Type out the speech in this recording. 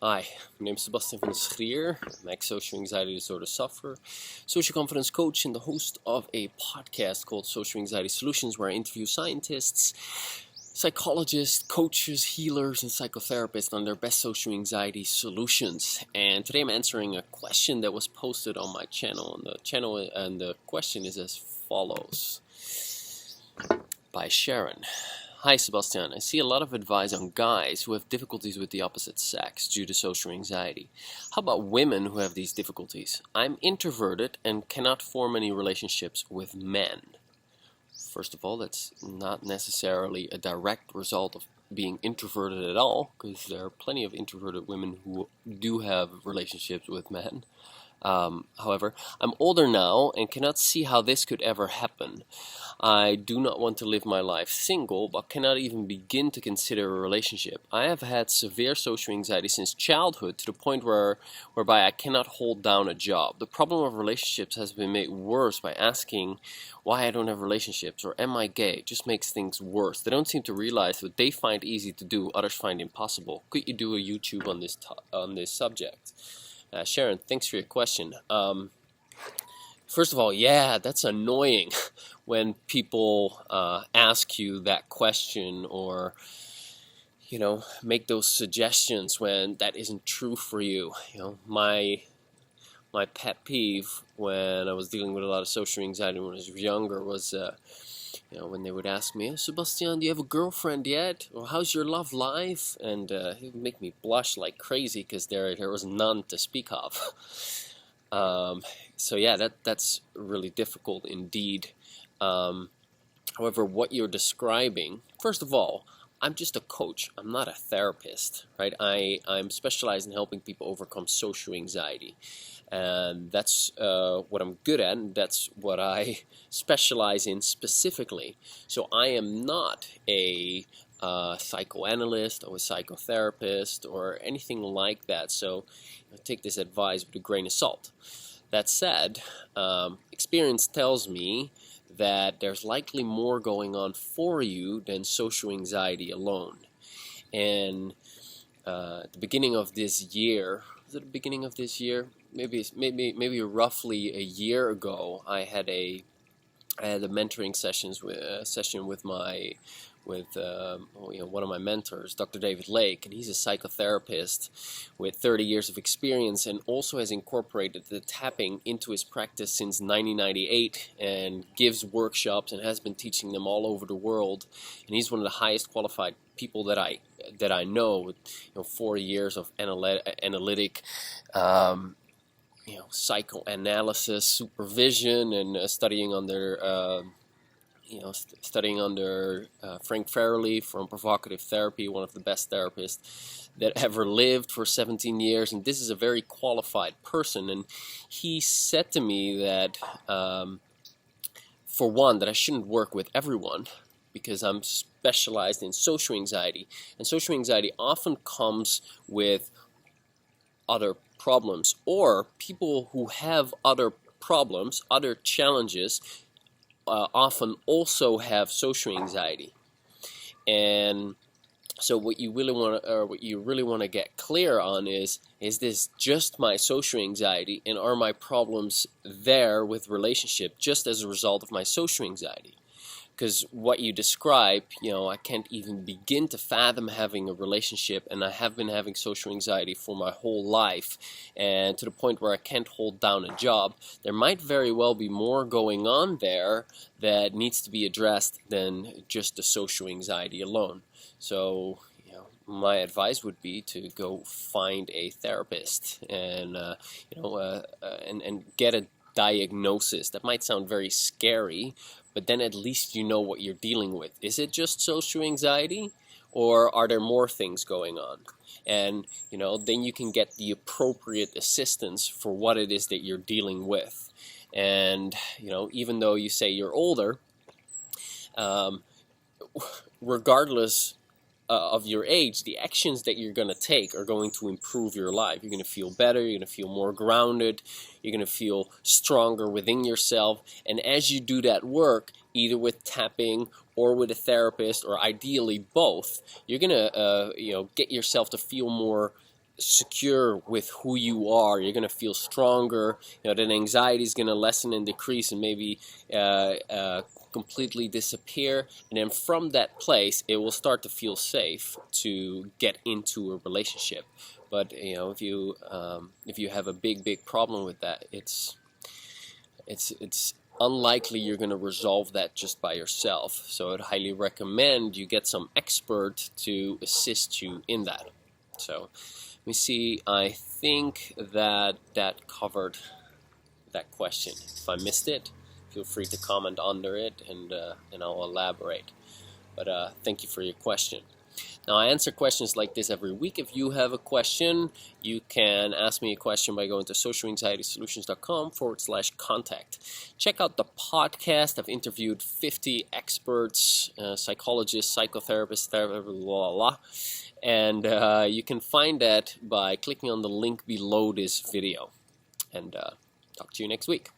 Hi, my name is Sebastian van Schrier. I'm ex-social anxiety disorder sufferer, social confidence coach, and the host of a podcast called Social Anxiety Solutions, where I interview scientists, psychologists, coaches, healers, and psychotherapists on their best social anxiety solutions. And today I'm answering a question that was posted on my channel. And the question is as follows, by Sharon. Hi Sebastian, I see a lot of advice on guys who have difficulties with the opposite sex due to social anxiety. How about women who have these difficulties? I'm introverted and cannot form any relationships with men. First of all, that's not necessarily a direct result of being introverted at all, because there are plenty of introverted women who do have relationships with men. However, I'm older now and cannot see how this could ever happen. I do not want to live my life single, but cannot even begin to consider a relationship. I have had severe social anxiety since childhood, to the point whereby I cannot hold down a job. The problem of relationships has been made worse by asking why I don't have relationships, or am I gay? It just makes things worse. They don't seem to realize what they find easy to do, others find impossible. Could you do a YouTube on this subject? Sharon, thanks for your question. First of all, yeah, that's annoying when people ask you that question, or make those suggestions when that isn't true for you. My pet peeve when I was dealing with a lot of social anxiety when I was younger was when they would ask me, "Oh, Sebastian, do you have a girlfriend yet? Or how's your love life?" And it would make me blush like crazy, because there was none to speak of. So yeah, that's really difficult indeed. However, what you're describing, first of all, I'm just a coach. I'm not a therapist, right? I'm specialized in helping people overcome social anxiety. And that's what I'm good at, and that's what I specialize in specifically. So I am not a psychoanalyst or a psychotherapist or anything like that. So take this advice with a grain of salt. That said, experience tells me that there's likely more going on for you than social anxiety alone. And at the beginning of this year, was it the beginning of this year? Maybe roughly a year ago, I had a mentoring session with one of my mentors, Dr. David Lake, and he's a psychotherapist with 30 years of experience, and also has incorporated the tapping into his practice since 1998, and gives workshops and has been teaching them all over the world. And he's one of the highest qualified people that I know, with 4 years of analytic psychoanalysis supervision, and studying under Frank Farrelly from Provocative Therapy, one of the best therapists that ever lived, for 17 years. And this is a very qualified person. And he said to me that, for one, that I shouldn't work with everyone, because I'm specialized in social anxiety. And social anxiety often comes with other problems, or people who have other problems, other challenges, often also have social anxiety. And so what you really want to get clear on is this just my social anxiety, and are my problems there with relationship just as a result of my social anxiety? Because what you describe, I can't even begin to fathom having a relationship, and I have been having social anxiety for my whole life, and to the point where I can't hold down a job. There might very well be more going on there that needs to be addressed than just the social anxiety alone. So, my advice would be to go find a therapist and get a diagnosis. That might sound very scary, but then at least you know what you're dealing with. Is it just social anxiety, or are there more things going on? And then you can get the appropriate assistance for what it is that you're dealing with. And even though you say you're older, regardless of your age, the actions that you're going to take are going to improve your life. You're going to feel better, you're going to feel more grounded, you're going to feel stronger within yourself. And as you do that work, either with tapping or with a therapist, or ideally both, you're going to get yourself to feel more secure with who you are. You're going to feel stronger. That anxiety is going to lessen and decrease and maybe completely disappear. And then from that place, it will start to feel safe to get into a relationship. But if you have a big problem with that, it's unlikely you're going to resolve that just by yourself. So I'd highly recommend you get some expert to assist you in that. So let me see, I think that covered that question. If I missed it, feel free to comment under it and I'll elaborate. But thank you for your question. Now, I answer questions like this every week. If you have a question, you can ask me a question by going to socialanxietysolutions.com/contact. Check out the podcast. I've interviewed 50 experts, psychologists, psychotherapists, blah, blah, blah. And you can find that by clicking on the link below this video. And talk to you next week.